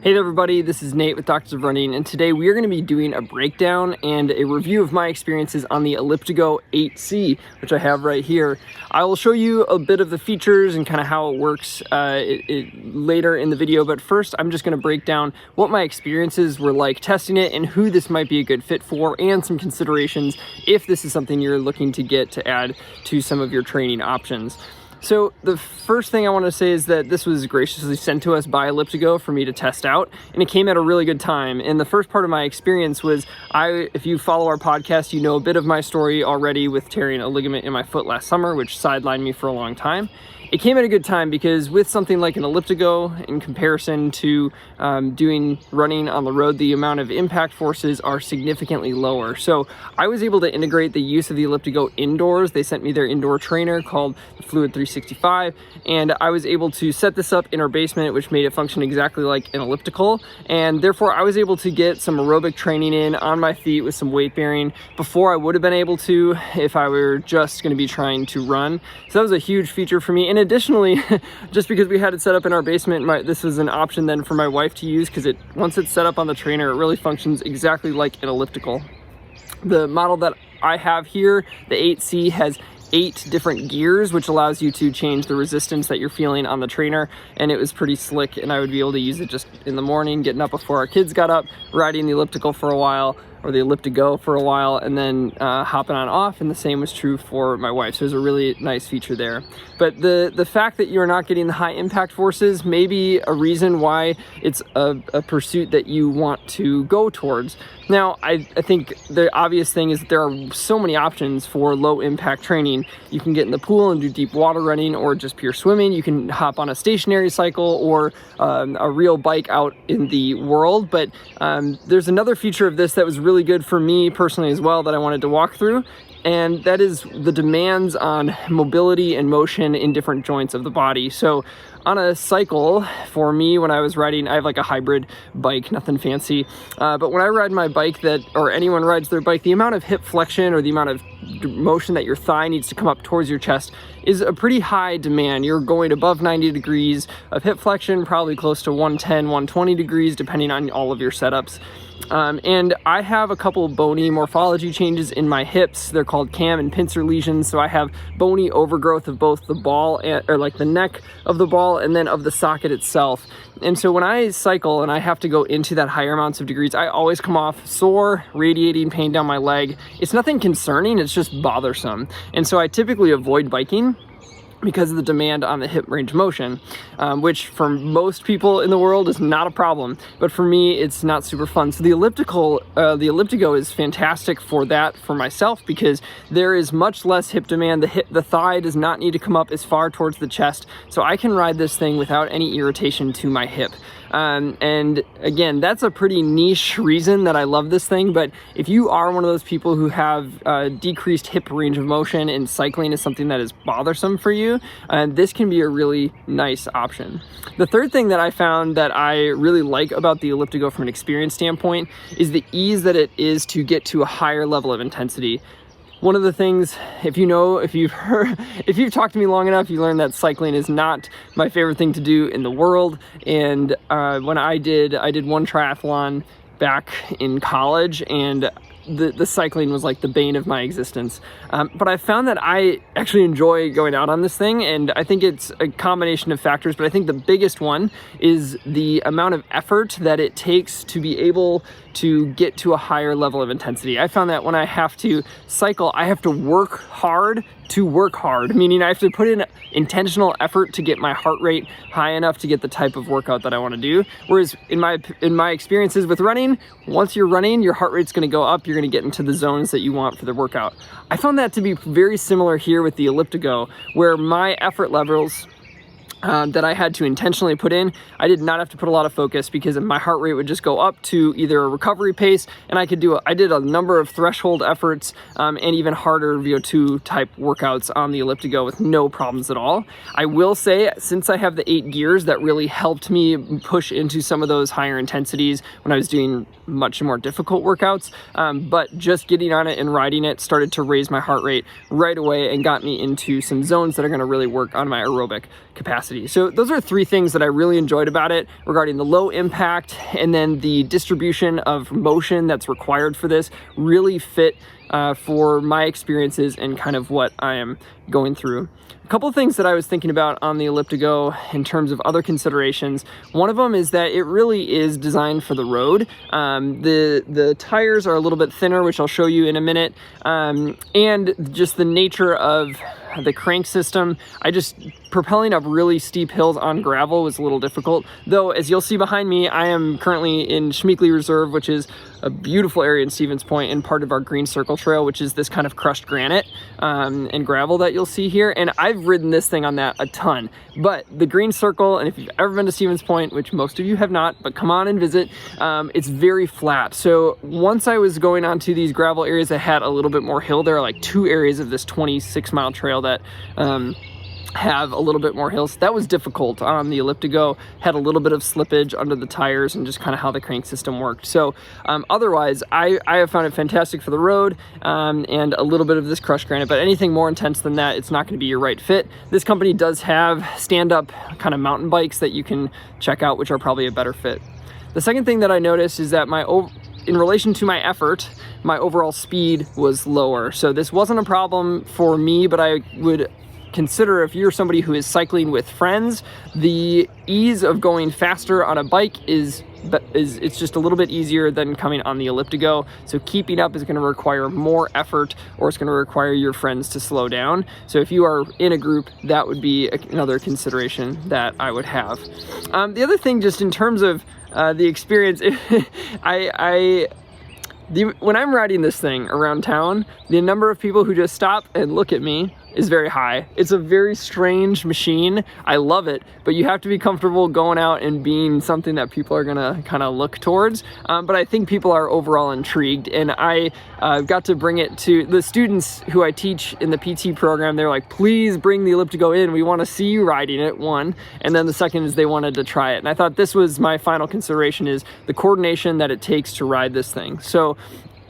Hey there everybody, this is Nate with Doctors of Running, and today we are going to be doing a breakdown and a review of my experiences on the ElliptiGO 8C, which I have right here. I will show you a bit of the features and kind of how it works later in the video, but first I'm just going to break down what my experiences were like testing it and who this might be a good fit for, and some considerations if this is something you're looking to get to add to some of your training options. So the first thing I want to say is that this was graciously sent to us by ElliptiGO for me to test out, and it came at a really good time. And the first part of my experience was, if you follow our podcast, you know a bit of my story already with tearing a ligament in my foot last summer, which sidelined me for a long time. It came at a good time because with something like an ElliptiGO, in comparison to doing running on the road, the amount of impact forces are significantly lower. So I was able to integrate the use of the ElliptiGO indoors. They sent me their indoor trainer called the Fluid 365, and I was able to set this up in our basement, which made it function exactly like an elliptical. And therefore I was able to get some aerobic training in on my feet with some weight bearing before I would have been able to if I were just going to be trying to run. So that was a huge feature for me. And additionally, just because we had it set up in our basement, this was an option then for my wife to use, because once it's set up on the trainer, it really functions exactly like an elliptical. The model that I have here, the 8C, has 8 different gears, which allows you to change the resistance that you're feeling on the trainer, and it was pretty slick, and I would be able to use it just in the morning, getting up before our kids got up, riding the elliptical for a while, or the ElliptiGO for a while, and then hopping on off, and the same was true for my wife. So it was a really nice feature there. But the fact that you're not getting the high impact forces may be a reason why it's a pursuit that you want to go towards. Now, I think the obvious thing is that there are so many options for low impact training. You can get in the pool and do deep water running, or just pure swimming. You can hop on a stationary cycle or a real bike out in the world. But there's another feature of this that was really good for me personally as well that I wanted to walk through, and that is the demands on mobility and motion in different joints of the body. So on a cycle, for me, when I was riding, I have like a hybrid bike, nothing fancy, but when I ride my bike, or anyone rides their bike, the amount of hip flexion or the amount of motion that your thigh needs to come up towards your chest is a pretty high demand. You're going above 90 degrees of hip flexion, probably close to 110, 120 degrees, depending on all of your setups. And I have a couple bony morphology changes in my hips. They're called cam and pincer lesions. So I have bony overgrowth of both the ball, or like the neck of the ball, and then of the socket itself. And so when I cycle and I have to go into that higher amounts of degrees, I always come off sore, radiating pain down my leg. It's nothing concerning, it's just bothersome. And so I typically avoid biking because of the demand on the hip range of motion, which for most people in the world is not a problem, but for me it's not super fun. So the ElliptiGO is fantastic for that for myself, because there is much less hip demand. The thigh does not need to come up as far towards the chest, so I can ride this thing without any irritation to my hip. And again, that's a pretty niche reason that I love this thing, but if you are one of those people who have decreased hip range of motion and cycling is something that is bothersome for you, this can be a really nice option. The third thing that I found that I really like about the ElliptiGO from an experience standpoint is the ease that it is to get to a higher level of intensity. One of the things, if you've talked to me long enough, you learn that cycling is not my favorite thing to do in the world. And when I did one triathlon back in college, and the cycling was like the bane of my existence. But I found that I actually enjoy going out on this thing, and I think it's a combination of factors, but I think the biggest one is the amount of effort that it takes to be able to get to a higher level of intensity. I found that when I have to cycle, I have to work hard, meaning I have to put in intentional effort to get my heart rate high enough to get the type of workout that I want to do. Whereas in my experiences with running, once you're running, your heart rate's going to go up, you're going to get into the zones that you want for the workout. I found that to be very similar here with the ElliptiGO, where my effort levels that I had to intentionally put in, I did not have to put a lot of focus, because my heart rate would just go up to either a recovery pace, and I did a number of threshold efforts and even harder VO2 type workouts on the ElliptiGO with no problems at all. I will say, since I have the 8 gears, that really helped me push into some of those higher intensities when I was doing much more difficult workouts, but just getting on it and riding it started to raise my heart rate right away and got me into some zones that are going to really work on my aerobic capacity. velocity. So those are three things that I really enjoyed about it regarding the low impact, and then the distribution of motion that's required for this really fit for my experiences and kind of what I am going through. A couple of things that I was thinking about on the ElliptiGO in terms of other considerations. One of them is that it really is designed for the road. The tires are a little bit thinner, which I'll show you in a minute, and just the nature of the crank system. Propelling up really steep hills on gravel was a little difficult, though as you'll see behind me, I am currently in Schmeekley Reserve, which is a beautiful area in Stevens Point and part of our Green Circle Trail, which is this kind of crushed granite and gravel that you'll see here. And I've ridden this thing on that a ton, but the Green Circle, and if you've ever been to Stevens Point, which most of you have not, but come on and visit, it's very flat. So once I was going onto these gravel areas that had a little bit more hill, there are like 2 areas of this 26-mile trail that have a little bit more hills. That was difficult on the ElliptiGO, had a little bit of slippage under the tires and just kind of how the crank system worked. So otherwise, I have found it fantastic for the road and a little bit of this crushed granite, but anything more intense than that, it's not going to be your right fit. This company does have stand-up kind of mountain bikes that you can check out, which are probably a better fit. The second thing that I noticed is that in relation to my effort, my overall speed was lower. So this wasn't a problem for me, but I would consider if you're somebody who is cycling with friends, the ease of going faster on a bike it's just a little bit easier than coming on the ElliptiGO. So keeping up is going to require more effort, or it's going to require your friends to slow down. So if you are in a group, that would be another consideration that I would have. The other thing, just in terms of the experience, when I'm riding this thing around town, the number of people who just stop and look at me is very high. It's a very strange machine. I love it, but you have to be comfortable going out and being something that people are gonna kind of look towards. But I think people are overall intrigued, and I got to bring it to the students who I teach in the PT program. They're like, please bring the ElliptiGO in. We want to see you riding it, one. And then the second is they wanted to try it. And I thought this was my final consideration, is the coordination that it takes to ride this thing. So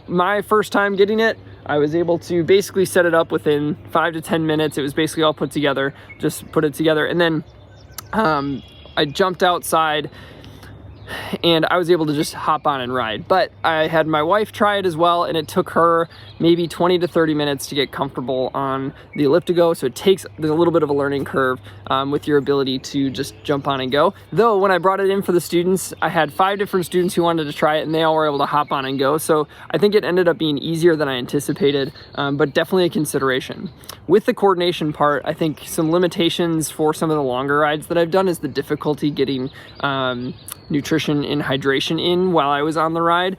my first time getting it, I was able to basically set it up within 5 to 10 minutes. It was basically all put together, just put it together. And then I jumped outside and I was able to just hop on and ride. But I had my wife try it as well, and it took her maybe 20 to 30 minutes to get comfortable on the ElliptiGO. So there's a little bit of a learning curve with your ability to just jump on and go. Though when I brought it in for the students, I had 5 different students who wanted to try it, and they all were able to hop on and go. So I think it ended up being easier than I anticipated, but definitely a consideration. With the coordination part, I think some limitations for some of the longer rides that I've done is the difficulty getting nutrition and hydration in while I was on the ride.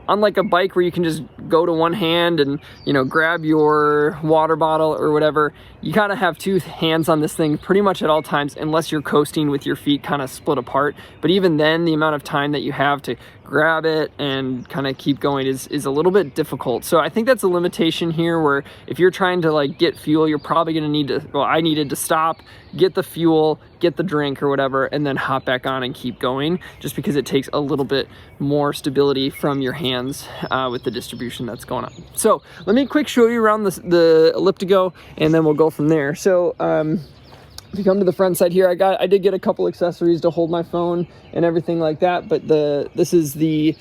Unlike a bike where you can just go to one hand and, grab your water bottle or whatever, you gotta have 2 hands on this thing pretty much at all times, unless you're coasting with your feet kind of split apart. But even then, the amount of time that you have to grab it and kind of keep going is a little bit difficult. So I think that's a limitation here, where if you're trying to get fuel, you're probably gonna need to, I needed to stop, get the fuel, get the drink or whatever, and then hop back on and keep going, just because it takes a little bit more stability from your hands with the distribution that's going on. So let me quick show you around the ElliptiGO, and then we'll go from there. So if you come to the front side here, I did get a couple accessories to hold my phone and everything like that, but this is the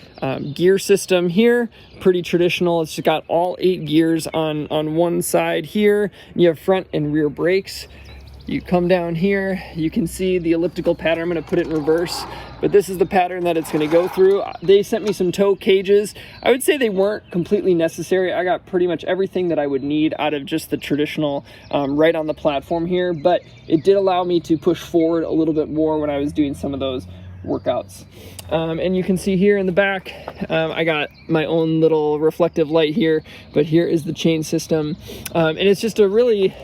gear system here, pretty traditional. It's got all 8 gears on one side here. You have front and rear brakes. You come down here, you can see the elliptical pattern. I'm going to put it in reverse, but this is the pattern that it's going to go through. They sent me some tow cages. I would say they weren't completely necessary. I got pretty much everything that I would need out of just the traditional right on the platform here, but it did allow me to push forward a little bit more when I was doing some of those workouts. And you can see here in the back, I got my own little reflective light here, but here is the chain system. And it's just a really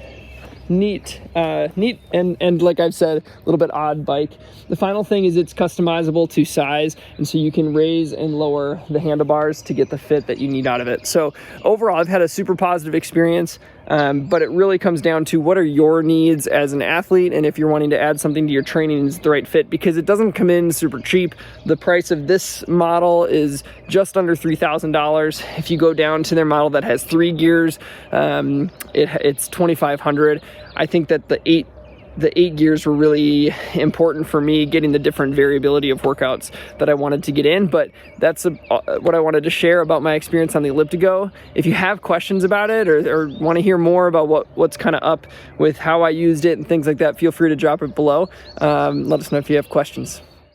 neat and like I've said, a little bit odd bike. The final thing is it's customizable to size, and so you can raise and lower the handlebars to get the fit that you need out of it. So overall, I've had a super positive experience, but it really comes down to what are your needs as an athlete, and if you're wanting to add something to your training, is the right fit, because it doesn't come in super cheap. The price of this model is just under $3,000. If you go down to their model that has 3 gears, it's $2,500. I think that the the 8 gears were really important for me, getting the different variability of workouts that I wanted to get in. But that's what I wanted to share about my experience on the ElliptiGO. If you have questions about it, or want to hear more about what's kind of up with how I used it and things like that, feel free to drop it below. Let us know if you have questions.